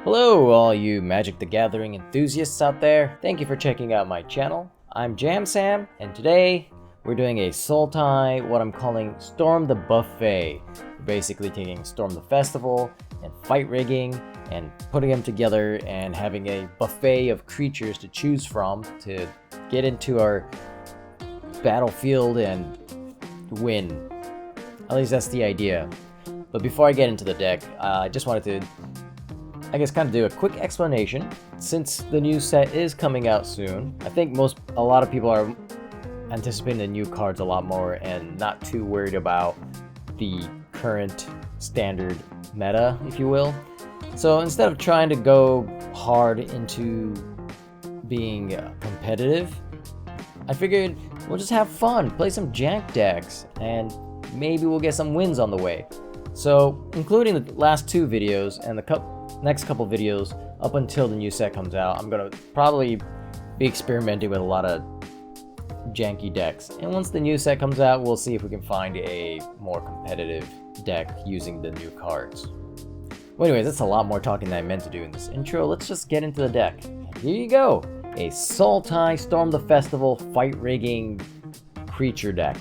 Hello all you Magic the Gathering enthusiasts out there. Thank you for checking out my channel. I'm Jam Sam, and today we're doing a Sultai, what I'm calling Storm the Buffet. We're basically taking Storm the Festival and fight rigging and putting them together and having a buffet of creatures to choose from to get into our battlefield and win. At least that's the idea. But before I get into the deck, I just wanted to kind of do a quick explanation. Since the new set is coming out soon, I think a lot of people are anticipating the new cards a lot more and not too worried about the current standard meta, if you will. So instead of trying to go hard into being competitive, I figured we'll just have fun, play some jank decks, and maybe we'll get some wins on the way. So, including the last two videos and the next couple videos up until the new set comes out, I'm gonna probably be experimenting with a lot of janky decks. And once the new set comes out, we'll see if we can find a more competitive deck using the new cards. Well, anyways, that's a lot more talking than I meant to do in this intro. Let's just get into the deck. Here you go, a Sultai Storm the Festival fight rigging creature deck.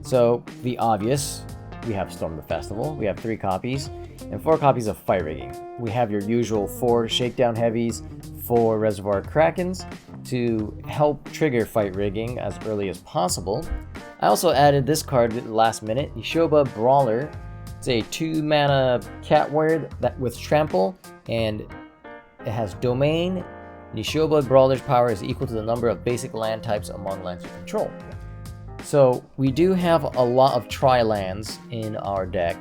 So, the obvious. We have Storm the Festival, we have 3 copies, and 4 copies of Fight Rigging. We have your usual 4 Shakedown Heavies, 4 Reservoir Krakens to help trigger Fight Rigging as early as possible. I also added this card at the last minute, Yavimaya Brawler. It's a 2-mana cat warrior with Trample, and it has Domain. Yavimaya Brawler's power is equal to the number of basic land types among lands you control. So we do have a lot of tri-lands in our deck,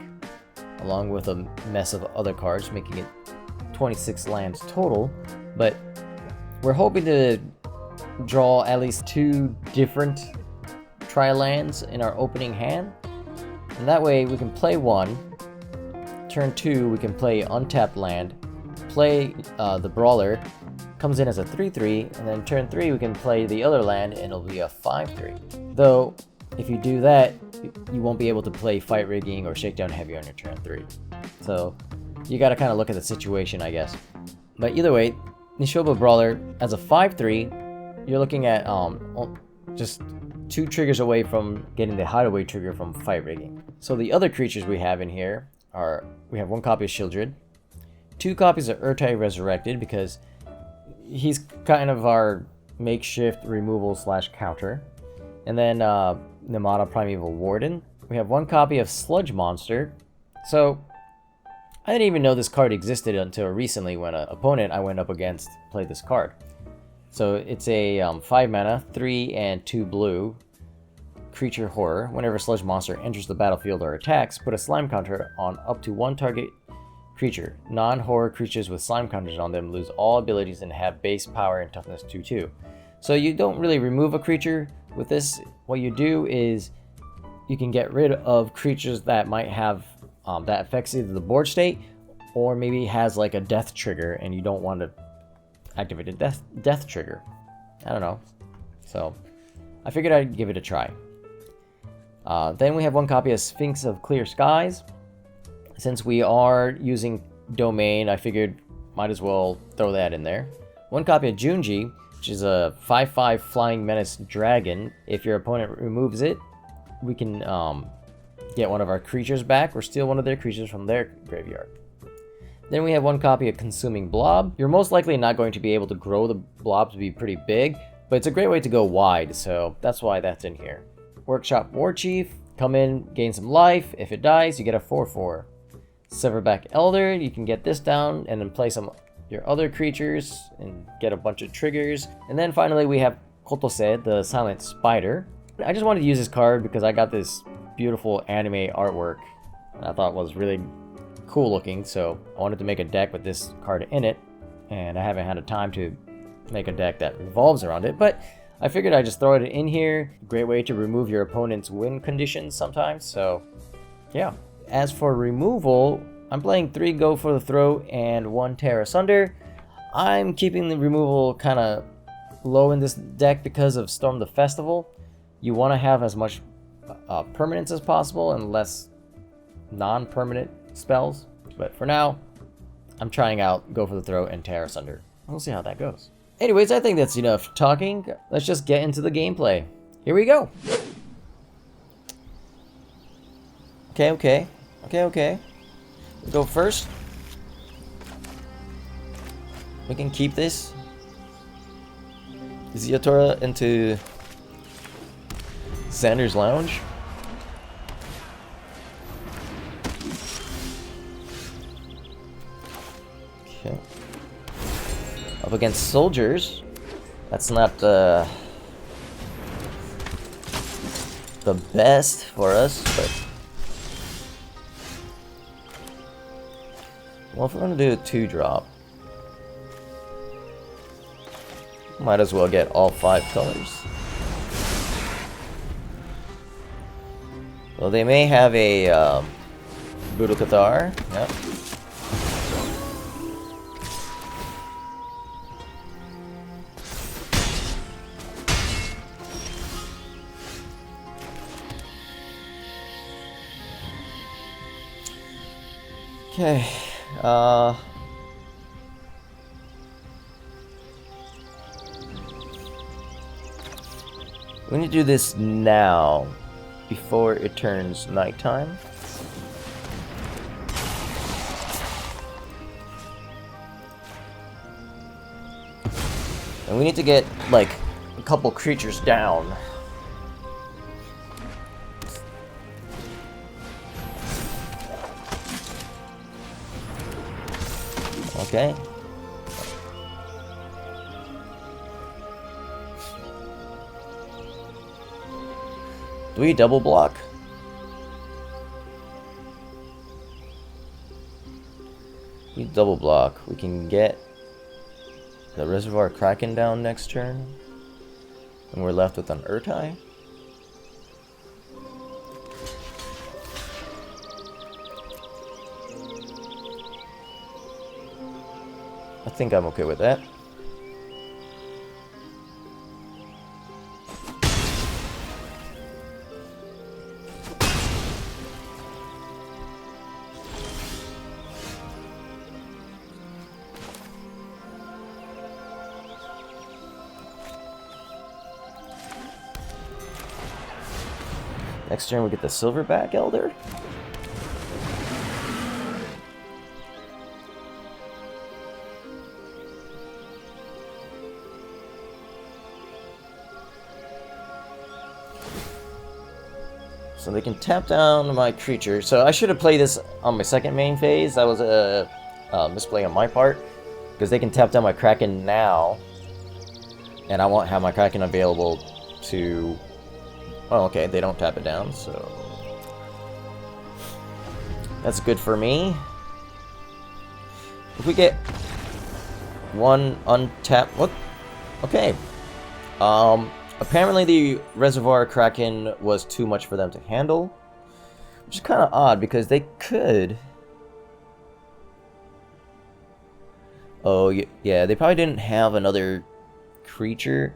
along with a mess of other cards, making it 26 lands total. But we're hoping to draw at least 2 different tri-lands in our opening hand. And that way we can play 1. Turn 2, we can play untapped land, play the Brawler, comes in as a 3/3, and then turn 3 we can play the other land and it'll be a 5/3. Though, if you do that, you won't be able to play Fight Rigging or Shakedown Heavy on your turn 3. So, you gotta kind of look at the situation, I guess. But either way, Yavimaya Brawler, as a 5/3, you're looking at just 2 triggers away from getting the Hideaway trigger from Fight Rigging. So the other creatures we have in here are, we have 1 copy of Sheoldred, 2 copies of Urtai Resurrected, because he's kind of our makeshift removal / counter. And then Nemata Primeval Warden. We have 1 copy of Sludge Monster. So I didn't even know this card existed until recently when an opponent I went up against played this card. So it's a 5 mana, 3 and 2 blue creature horror. Whenever Sludge Monster enters the battlefield or attacks, put a slime counter on up to 1 target creature. Non-horror creatures with slime counters on them lose all abilities and have base power and toughness 2/2. So you don't really remove a creature with this. What you do is you can get rid of creatures that might have that affects either the board state or maybe has like a death trigger and you don't want to activate a death trigger. I don't know. So I figured I'd give it a try. Then we have 1 copy of Sphinx of Clear Skies. Since we are using Domain, I figured might as well throw that in there. 1 copy of Junji, which is a 5/5 Flying Menace Dragon. If your opponent removes it, we can get one of our creatures back or steal one of their creatures from their graveyard. Then we have 1 copy of Consuming Blob. You're most likely not going to be able to grow the blob to be pretty big, but it's a great way to go wide, so that's why that's in here. Workshop Warchief, come in, gain some life. If it dies, you get a 4/4. Silverback Elder, you can get this down and then play some your other creatures and get a bunch of triggers. And then finally we have Kotose, the Silent Spider. I just wanted to use this card because I got this beautiful anime artwork and I thought it was really cool looking, so I wanted to make a deck with this card in it, and I haven't had a time to make a deck that revolves around it, but I figured I'd just throw it in here. Great way to remove your opponent's win conditions sometimes, so yeah. As for removal, I'm playing 3 Go for the Throat and 1 Tear Asunder. I'm keeping the removal kind of low in this deck because of Storm the Festival. You want to have as much permanence as possible and less non-permanent spells. But for now, I'm trying out Go for the Throat and Tear Asunder. We'll see how that goes. Anyways, I think that's enough talking. Let's just get into the gameplay. Here we go. Okay. We go first. We can keep this. Is Otawara into Xander's Lounge? Okay. Up against soldiers. That's not the best for us, but well, if we're gonna do a 2-drop, might as well get all 5 colors. Well, they may have a Brutal Cathar. Yep. Okay. We need to do this now, before it turns nighttime. And we need to get, like, a couple creatures down. Okay. Do we double block? We double block. We can get the Reservoir Kraken down next turn. And we're left with an Urtai. I think I'm okay with that. Next turn we get the Silverback Elder. So they can tap down my creature. So I should have played this on my second main phase. That was a misplay on my part. Because they can tap down my Kraken now. And I won't have my Kraken available to... Oh, okay, they don't tap it down, so... That's good for me. If we get one untapped... What? Okay. Apparently the Reservoir Kraken was too much for them to handle. Which is kind of odd, because they could... Oh, yeah, they probably didn't have another creature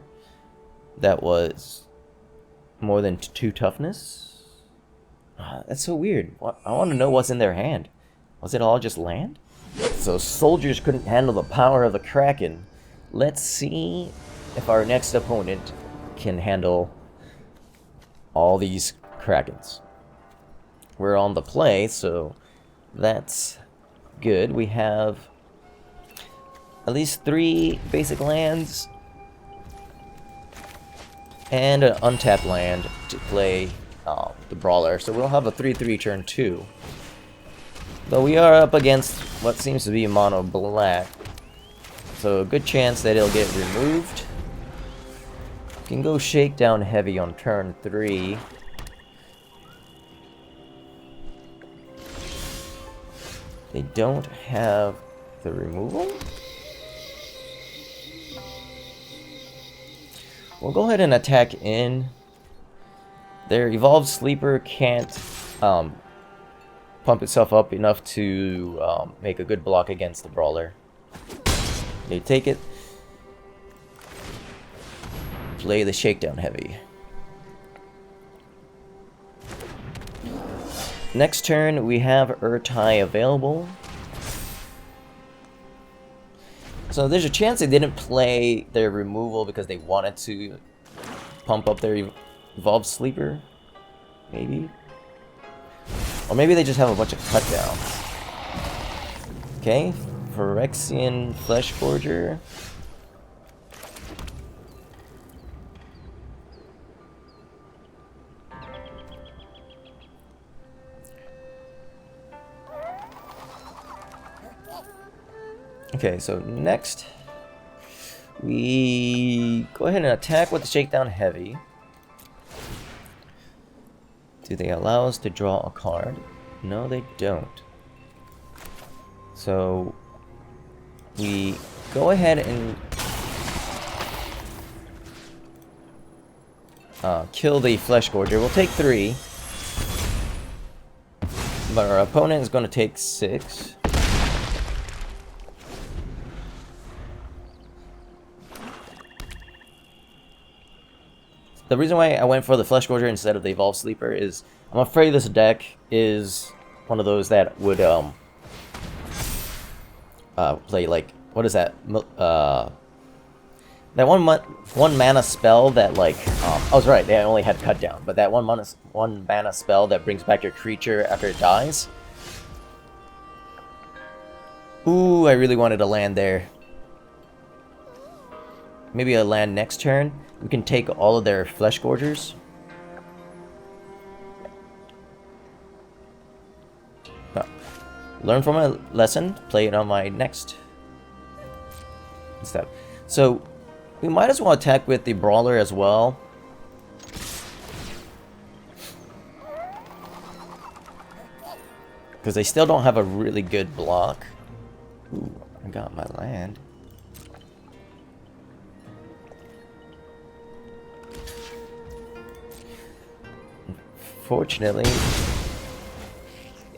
that was more than 2 toughness. That's so weird. I want to know what's in their hand. Was it all just land? So soldiers couldn't handle the power of the Kraken. Let's see if our next opponent can handle all these Krakens. We're on the play, so that's good. We have at least 3 basic lands and an untapped land to play the Brawler. So we'll have a 3/3 turn 2. Though we are up against what seems to be mono black. So a good chance that it'll get removed. We can go Shakedown Heavy on turn 3. They don't have the removal? We'll go ahead and attack in. Their Evolved Sleeper can't pump itself up enough to make a good block against the Brawler. They take it. Play the Shakedown Heavy. Next turn we have Urtai available. So there's a chance they didn't play their removal because they wanted to pump up their Evolved Sleeper, maybe? Or maybe they just have a bunch of cut downs. Okay, Phyrexian Flesh Forger. Okay, so next we go ahead and attack with the Shakedown Heavy. Do they allow us to draw a card? No, they don't. So we go ahead and kill the Flesh Gorger. We'll take 3, but our opponent is going to take 6. The reason why I went for the Flesh Gorger instead of the Evolved Sleeper is I'm afraid this deck is one of those that would play like, what is that? That one mana spell that like I was right, they only had cut down, but that one mana spell that brings back your creature after it dies. Ooh, I really wanted to land there. Maybe a land next turn. We can take all of their Flesh Gorgers. Learn from a lesson, play it on my next step. So we might as well attack with the Brawler as well. Because they still don't have a really good block. Ooh, I got my land. Fortunately,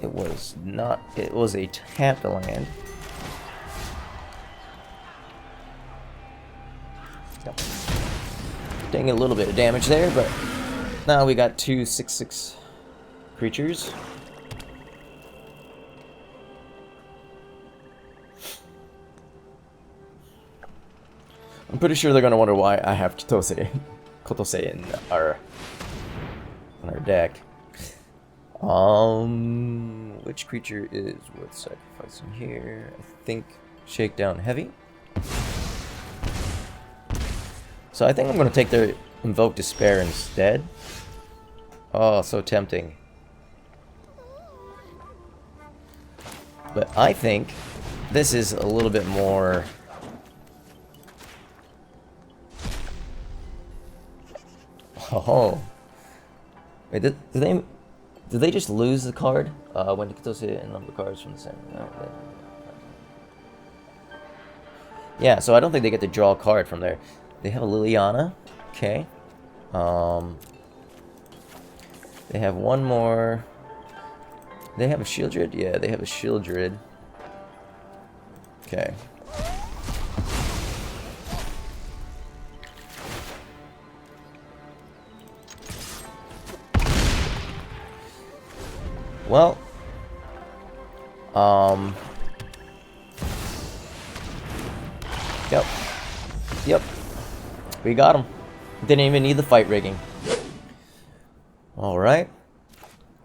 it was not. It was a tapped land. Yep. Taking a little bit of damage there, but now we got 2 6/6 creatures. I'm pretty sure they're gonna wonder why I have Kotose in our deck. Which creature is worth sacrificing here? I think Shakedown Heavy. So I think I'm gonna take their Invoke Despair instead. Oh, so tempting. But I think this is a little bit more. Oh. Wait, did they just lose the card when those hit and number cards from the center? No, yeah, so I don't think they get to draw a card from there. They have a Liliana, okay. They have one more. They have a Sheoldred? Yeah, they have a Sheoldred. Okay. Well, yep, we got him. Didn't even need the fight rigging. All right,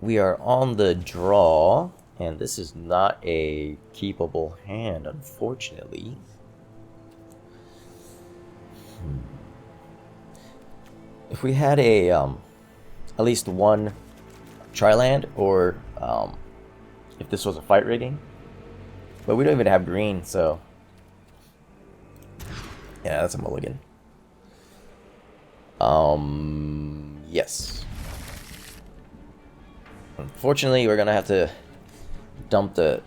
we are on the draw, and this is not a keepable hand, unfortunately. If we had a at least one Tri-land, or if this was a fight rigging, but we don't even have green, so yeah, that's a mulligan. Yes. Unfortunately, we're gonna have to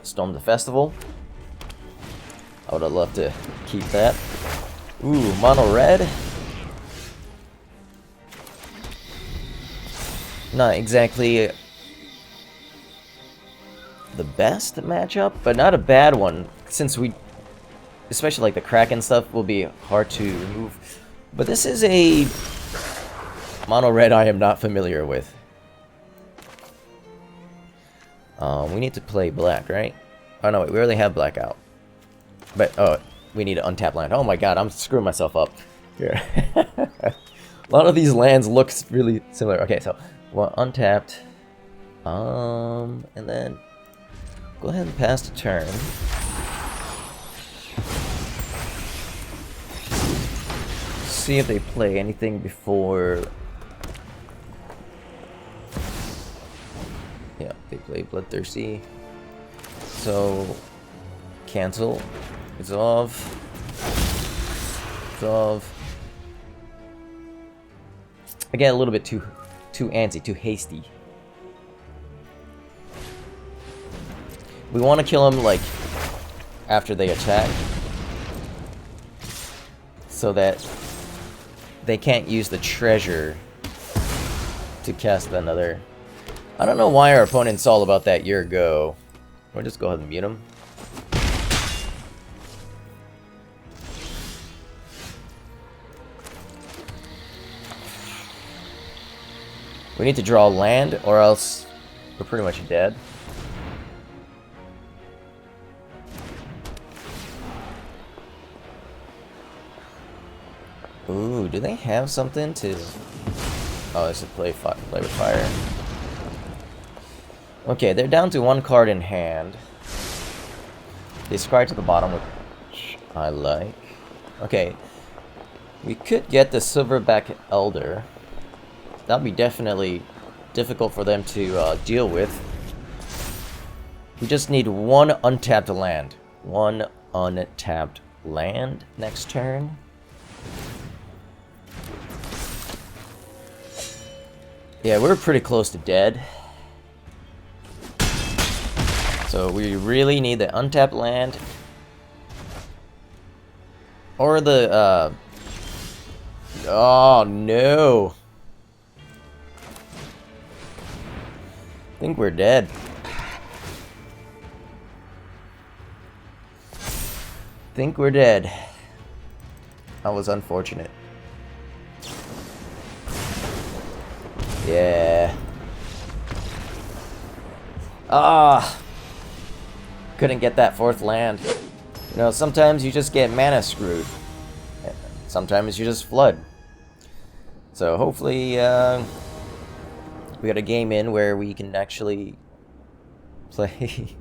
storm the festival. I would have loved to keep that. Ooh, mono red. Not exactly the best matchup, but not a bad one, since we, especially like the Kraken stuff, will be hard to remove. But this is a mono red I am not familiar with. We need to play black, right? Oh no, wait, we already have black out. But oh, we need to untap land. Oh my god, I'm screwing myself up here. A lot of these lands look really similar. Okay, so well, untapped. And then go ahead and pass the turn. See if they play anything before. Yeah, they play Bloodthirsty. So cancel. Resolve. Resolve. I get a little bit too antsy, too hasty. We want to kill them like after they attack, so that they can't use the treasure to cast another. I don't know why our opponent's all about that year ago. We'll just go ahead and mute him. We need to draw land, or else we're pretty much dead. Ooh, do they have something to... Oh, it's a play with fire. Okay, they're down to one card in hand. They scry to the bottom, which I like. Okay, we could get the Silverback Elder. That'd be definitely difficult for them to deal with. We just need one untapped land. One untapped land next turn. Yeah, we're pretty close to dead. So we really need the untapped land. Or the, oh, no. I think we're dead. Think we're dead. That was unfortunate. Yeah. Ah. Couldn't get that fourth land. You know, sometimes you just get mana screwed. Sometimes you just flood. So hopefully, we got a game in where we can actually play.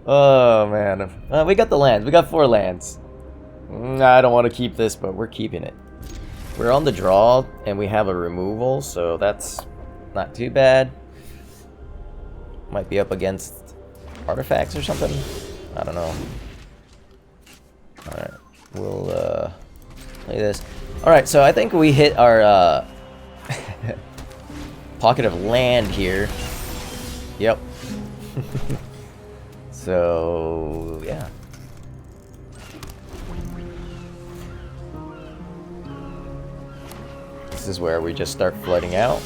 Oh man, we got the lands. We got 4 lands. I don't want to keep this, but we're keeping it. We're on the draw, and we have a removal, so that's not too bad. Might be up against artifacts or something. I don't know. All right, we'll play this. All right, so I think we hit our pocket of land here. Yep. So, yeah. This is where we just start flooding out.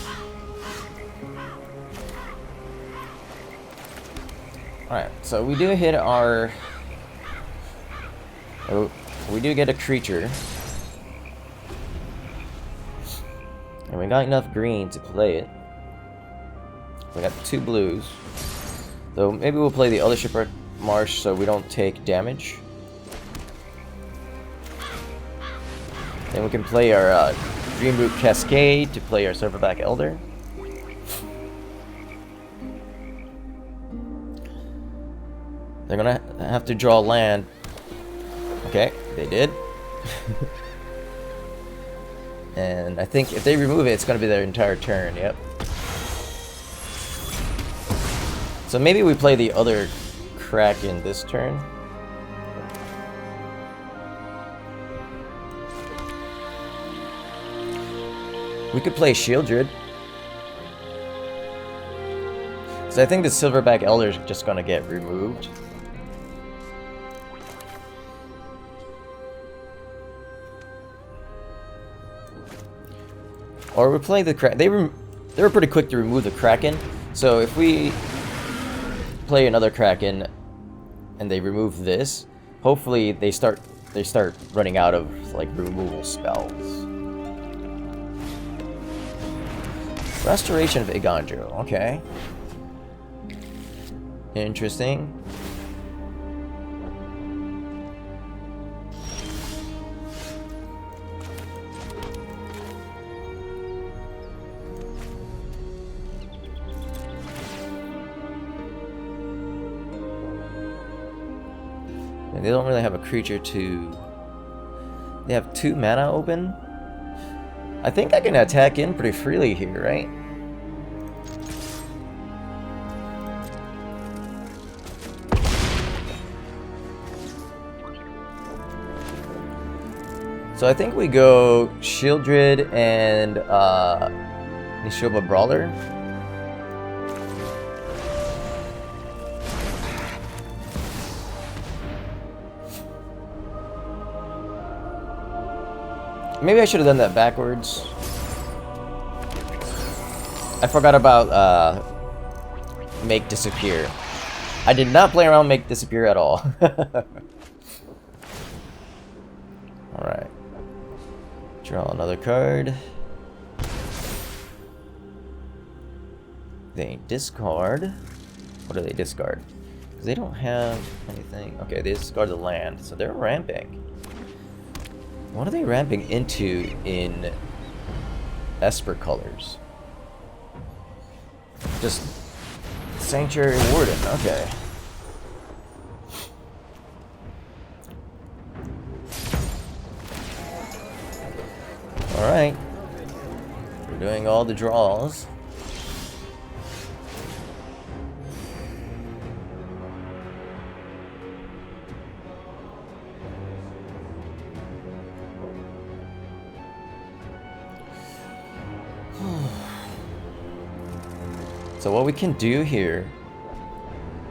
Alright, so we do hit our... Oh, we do get a creature. And we got enough green to play it. We got 2 blues. So maybe we'll play the other Shipwreck Marsh so we don't take damage. Then we can play our Dreamroot Cascade to play our Silverback Elder. They're gonna have to draw land. Okay, they did. And I think if they remove it, it's gonna be their entire turn, yep. So maybe we play the other Kraken this turn. We could play Sheoldred. So I think the Silverback Elder is just gonna get removed. Or we play the Kraken. They were pretty quick to remove the Kraken. So if we play another Kraken and they remove this, hopefully they start running out of like removal spells. Restoration of Iganjo, okay. Interesting. And they don't really have a creature to... They have 2 mana open. I think I can attack in pretty freely here, right? So I think we go Sheoldred and Nishoba Brawler. Maybe I should have done that backwards. I forgot about Make Disappear. I did not play around Make Disappear at all. Alright. Draw another card. They discard. What do they discard? Because they don't have anything. Okay, they discard the land, so they're ramping. What are they ramping into in Esper colors? Just Sanctuary Warden, okay. Alright. We're doing all the draws. So what we can do here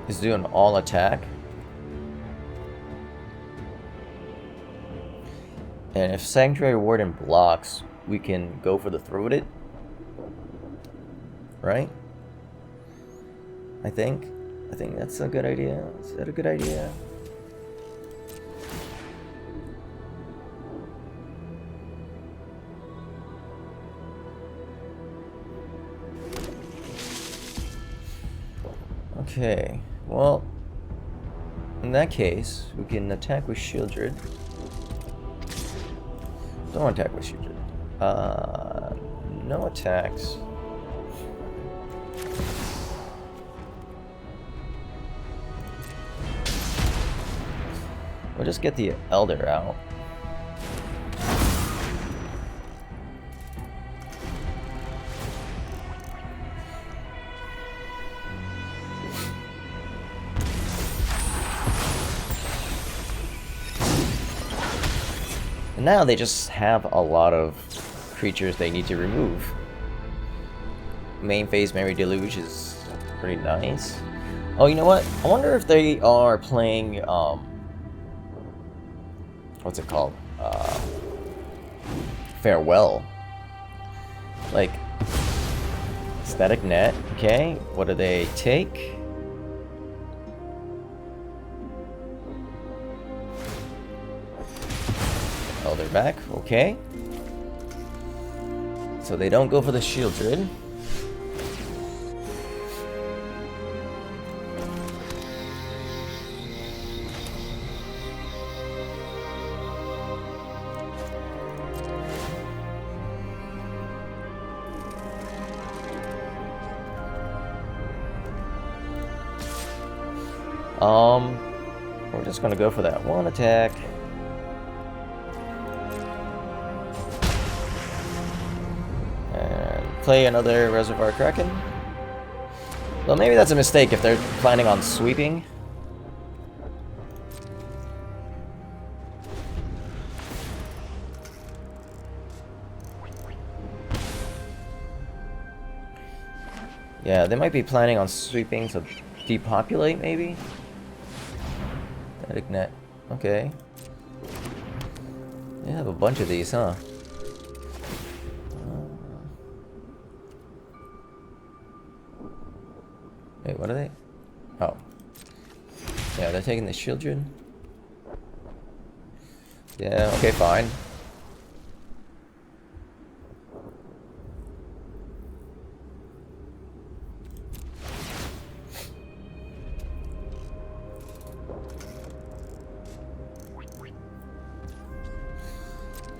is do an all attack. And if Sanctuary Warden blocks, we can go for the throat it. Right? I think that's a good idea. Is that a good idea? Okay, well, in that case, we can attack with Sheoldred. Don't attack with Sheoldred. No attacks. We'll just get the Elder out. And now they just have a lot of creatures they need to remove. Main phase Mary Deluge is pretty nice. Oh, you know what? I wonder if they are playing, what's it called? Farewell. Like, Static Net, okay. What do they take? Elder back, okay. So they don't go for the Sheoldred. We're just gonna go for that one attack. Play another Reservoir Kraken. Well, maybe that's a mistake if they're planning on sweeping. Yeah, they might be planning on sweeping to depopulate, maybe? Static Net. Okay. They have a bunch of these, huh? Wait, what are they? Oh. Yeah, they're taking the Sheoldred. Yeah, okay, fine.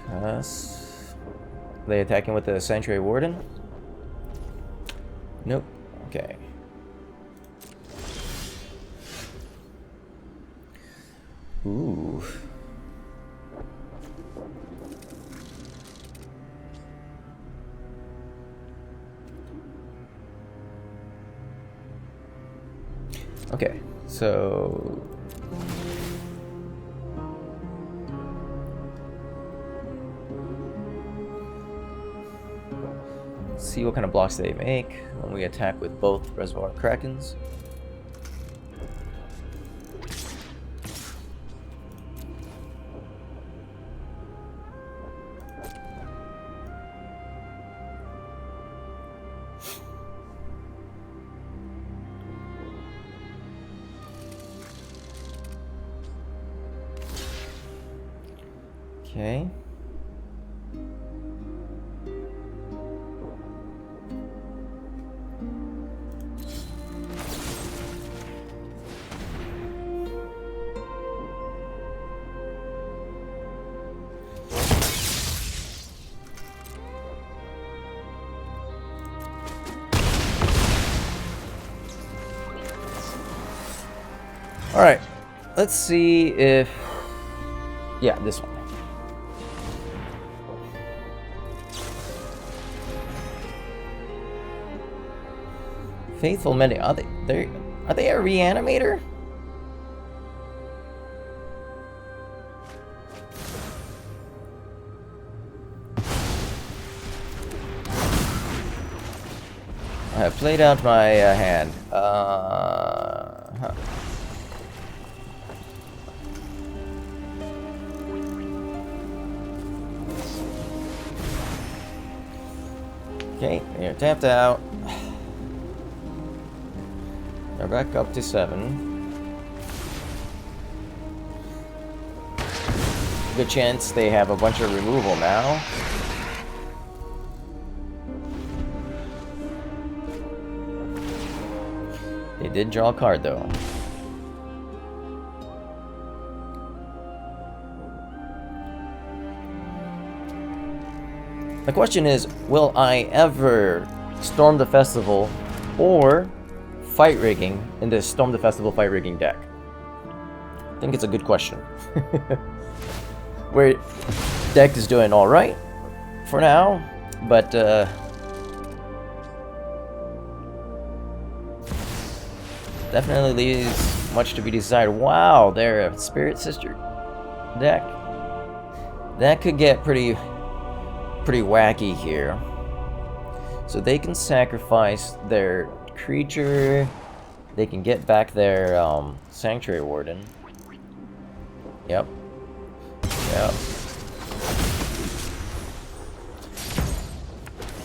Pass. Are they attacking with the Sanctuary Warden? Nope. Okay. Ooh. Okay, so let's see what kind of blocks they make when we attack with both Reservoir Krakens. Okay. All right. Let's see if this one. Faithful Mending. Are they a reanimator? I have played out my hand. Okay, you're tapped out. They're back up to 7. Good chance they have a bunch of removal now. They did draw a card though. The question is, will I ever storm the festival or fight rigging in this Storm the Festival fight rigging deck? I think it's a good question. Where deck is doing all right for now, but definitely leaves much to be desired. Wow, they're a Spirit Sister deck. That could get pretty wacky here. So they can sacrifice their creature, they can get back their Sanctuary Warden. Yep.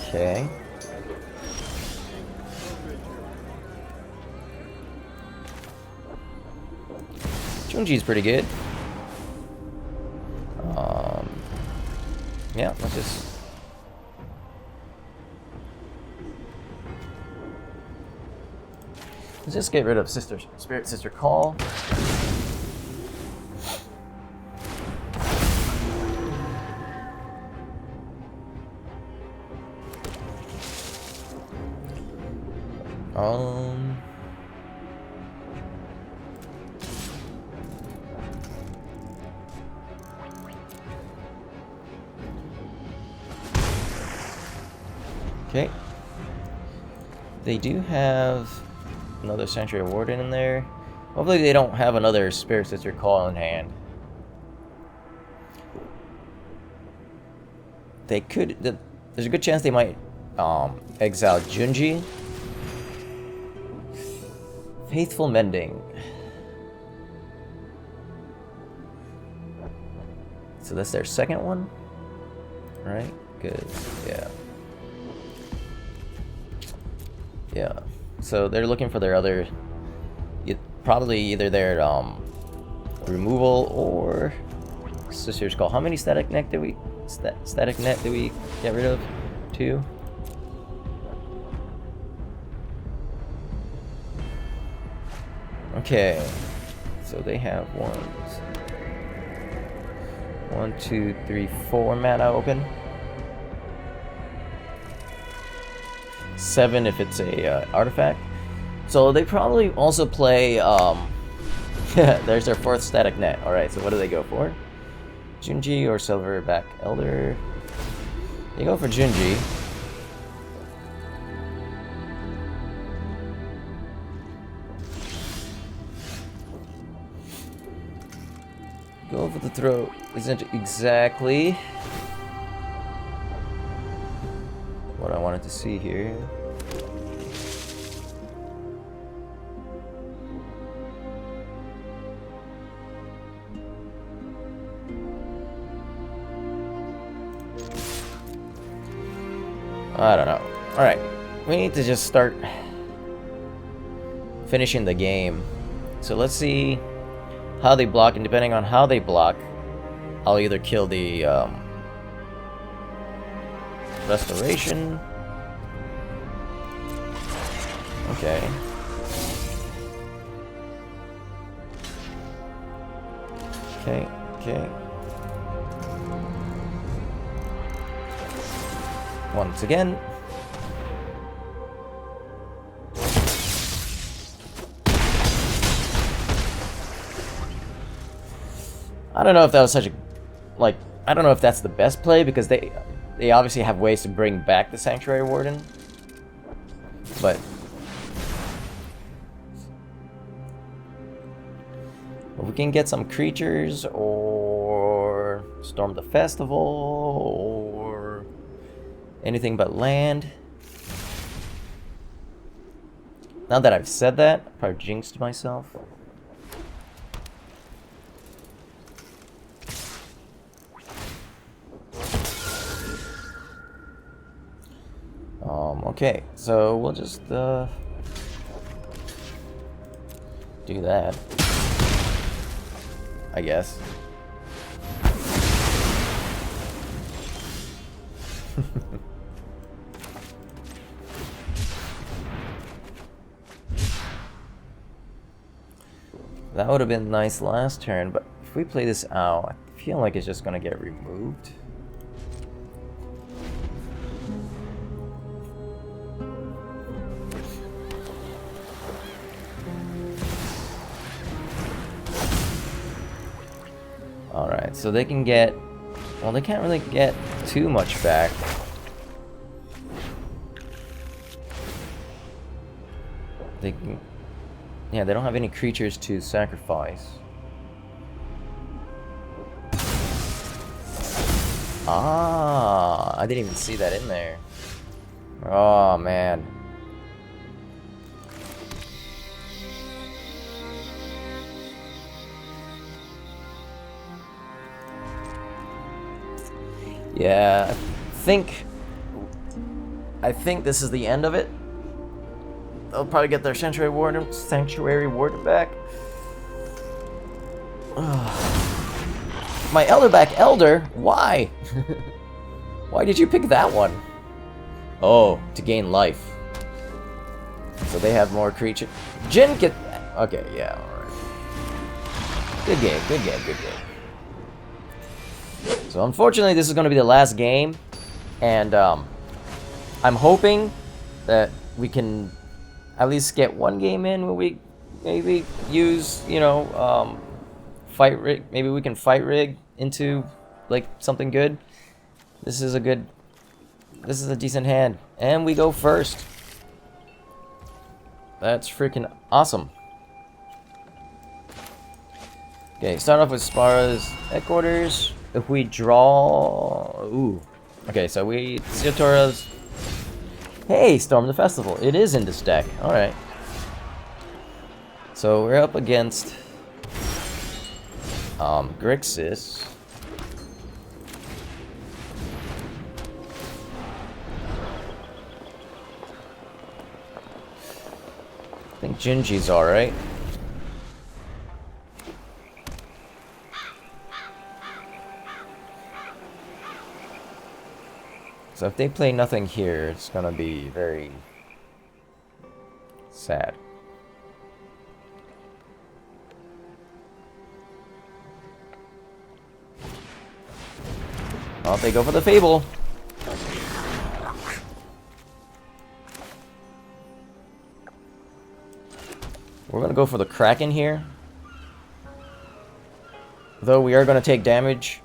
Okay. Junji's pretty good. Yeah, let's just get rid of Spirit Sister Call. Okay. They do have another Sanctuary Warden in there. Hopefully they don't have another Spirit Sister Call in hand. They could... There's a good chance they might exile Junji. Faithful Mending. So that's their second one? Right? Good. Yeah. Yeah. So they're looking for their other... Probably either their removal or Sister's Call. How many Static Net did we... Static Net did we get rid of? 2? Okay. So they have 1, 2, 3, 4 mana open. 7 if it's a artifact. So they probably also play There's our 4th static net. Alright, so what do they go for? Junji or Silverback Elder? They go for Junji. Go for the throat isn't exactly what I wanted to see here. I don't know. Alright, we need to just start finishing the game. So let's see how they block, and depending on how they block, I'll either kill the restoration. Okay. Okay, okay. Once again. I don't know if that was such a, like, I don't know if that's the best play, because they obviously have ways to bring back the Sanctuary Warden. But we can get some creatures, or storm the festival, or anything but land. Now that I've said that, I probably jinxed myself. Okay, so we'll just do that, I guess. That would have been nice last turn, but if we play this out, I feel like it's just gonna get removed. Alright, so they can get... well, they can't really get too much back. They can... yeah, they don't have any creatures to sacrifice. Ah, I didn't even see that in there. Oh, man. Yeah, I think this is the end of it. They'll probably get their Sanctuary Warden back. My Elderback Elder? Why? Why did you pick that one? Oh, to gain life. So they have more creature. Jin get... okay, yeah, alright. Good game, good game, good game. So unfortunately, this is going to be the last game, and I'm hoping that we can at least get one game in where we maybe use, you know, fight rig. Maybe we can fight rig into like something good. This is a decent hand, and we go first. That's freaking awesome. Okay, start off with Spara's headquarters. If we draw... ooh. Okay, so we... Siotora's... hey, Storm the Festival. It is in this deck. Alright. So we're up against... Grixis. I think Junji's alright. So if they play nothing here, it's gonna be very sad. Oh, they go for the Fable. We're gonna go for the Kraken here. Though we are going to take damage.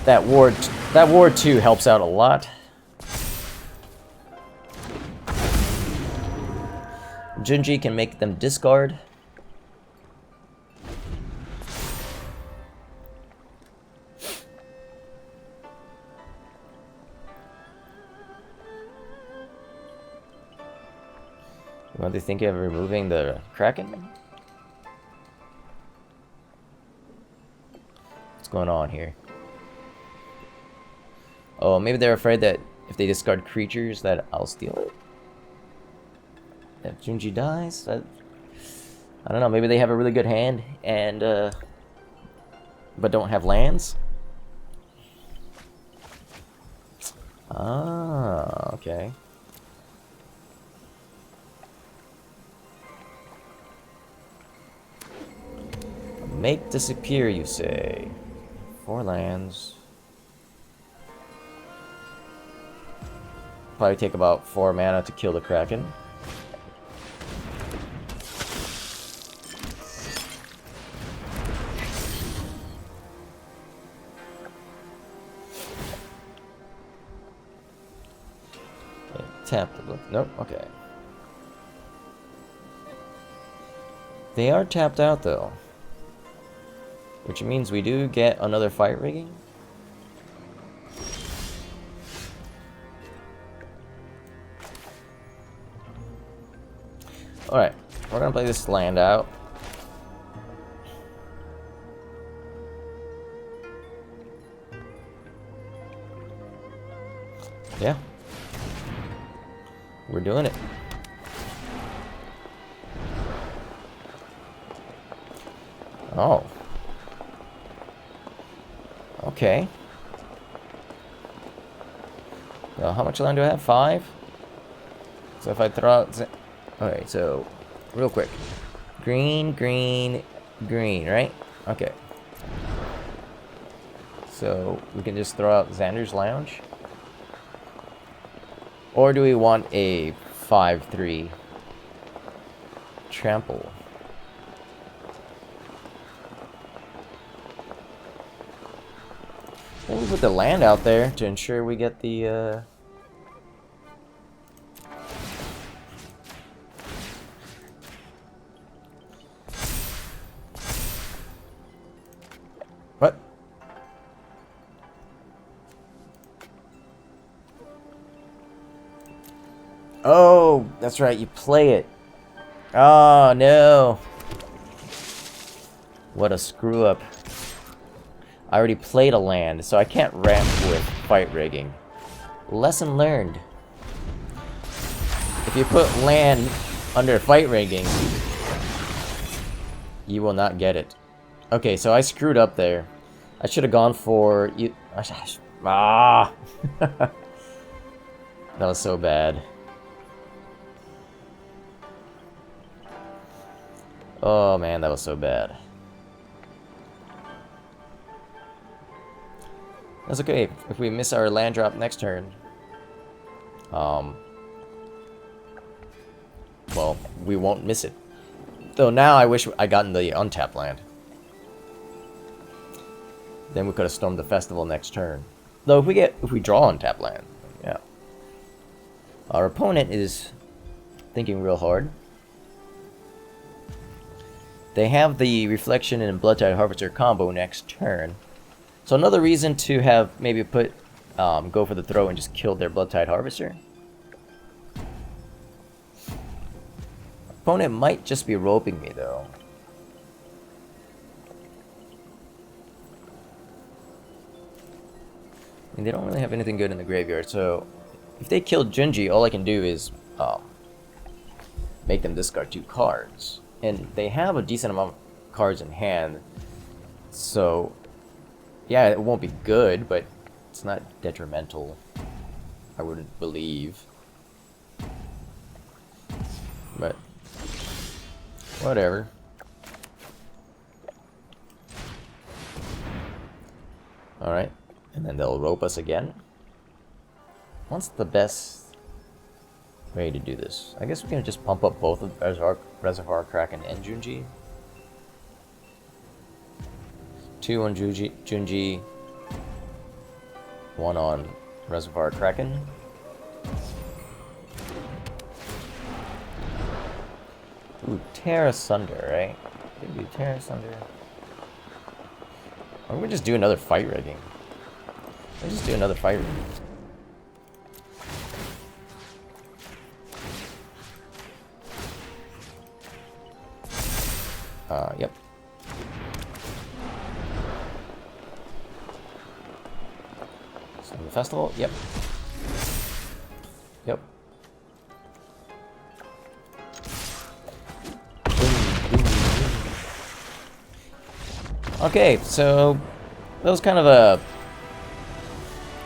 That ward 2 helps out a lot. Junji can make them discard. What do you think of removing the Kraken? What's going on here? Oh, maybe they're afraid that if they discard creatures that I'll steal it? If Junji dies? I don't know, maybe they have a really good hand and but don't have lands? Ah, okay. Make disappear, you say. 4 lands. Probably take about 4 mana to kill the Kraken. Okay, tap the... Nope, okay. They are tapped out, though. Which means we do get another fight rigging. Alright, we're gonna play this land out. Yeah. We're doing it. Oh. Okay. Well, how much land do I have? 5? So if I throw out... Okay, so, real quick. Green, green, green, right? Okay. So, we can just throw out Xander's Lounge? Or do we want a 5-3 trample? Maybe we put the land out there to ensure we get the, What? Oh, that's right, you play it. Oh, no. What a screw up. I already played a land, so I can't ramp with fight rigging. Lesson learned. If you put land under fight rigging, you will not get it. Okay, so I screwed up there. I should have gone for... Ah! That was so bad. Oh man, that was so bad. That's okay. If we miss our land drop next turn, well, we won't miss it. Though now I wish I gotten the untapped land. Then we could have stormed the festival next turn. Though if we draw untapped land, yeah. Our opponent is thinking real hard. They have the Reflection and Bloodtide Harvester combo next turn. So another reason to have maybe put go for the throw and just kill their Bloodtide Harvester. Opponent might just be roping me though. I mean, they don't really have anything good in the graveyard, so if they kill Junji, all I can do is make them discard 2 cards. And they have a decent amount of cards in hand, so yeah, it won't be good, but it's not detrimental, I wouldn't believe. But whatever. Alright, and then they'll rope us again. What's the best way to do this? I guess we can just pump up both of Reservoir Kraken and Junji. 2 on Junji, 1 on Reservoir Kraken. Ooh, tear asunder, right? Could be tear asunder. Or we just do another fight rigging. Let's just do another fight rigging. Yep. So the festival, yep. Yep. Okay, so that was kind of a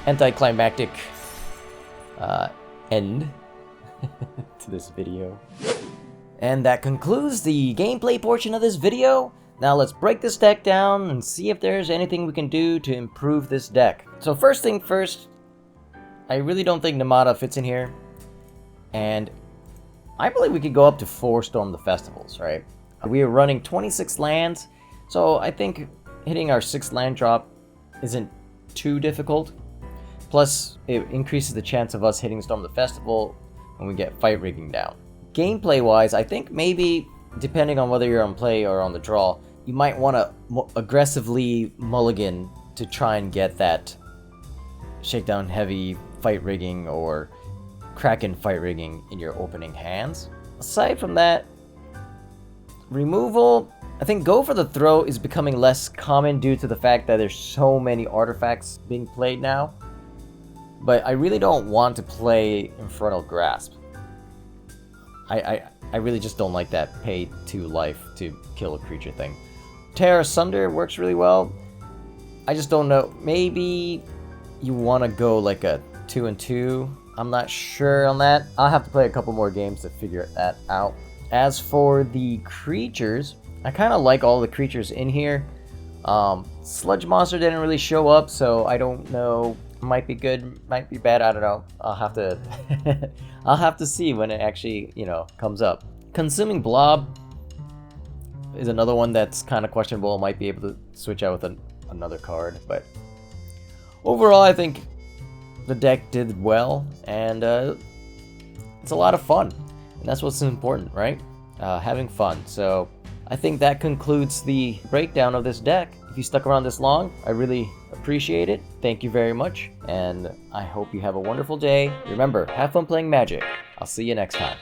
anticlimactic end to this video. And that concludes the gameplay portion of this video. Now let's break this deck down and see if there's anything we can do to improve this deck. So first thing first, I really don't think Namada fits in here. And I believe we could go up to 4 Storm the Festivals, right? We are running 26 lands, so I think hitting our 6th land drop isn't too difficult. Plus, it increases the chance of us hitting Storm the Festival when we get fight rigging down. Gameplay wise, I think maybe, depending on whether you're on play or on the draw, you might want to aggressively mulligan to try and get that Shakedown Heavy fight rigging or Kraken fight rigging in your opening hands. Aside from that, removal, I think Go for the Throw is becoming less common due to the fact that there's so many artifacts being played now. But I really don't want to play Infernal Grasp. I really just don't like that pay 2 life to kill a creature thing. Tear Asunder works really well. I just don't know. Maybe you want to go like a 2-2. I'm not sure on that. I'll have to play a couple more games to figure that out. As for the creatures, I kind of like all the creatures in here. Sludge Monster didn't really show up, so I don't know. Might be good, might be bad. I don't know. I'll have to I'll have to see when it actually, comes up. Consuming Blob is another one that's kind of questionable. Might be able to switch out with another card, but overall, I think the deck did well, and it's a lot of fun, and that's what's important, right? Having fun. So I think that concludes the breakdown of this deck. If you stuck around this long, I really appreciate it. Thank you very much, and I hope you have a wonderful day. Remember, have fun playing Magic. I'll see you next time.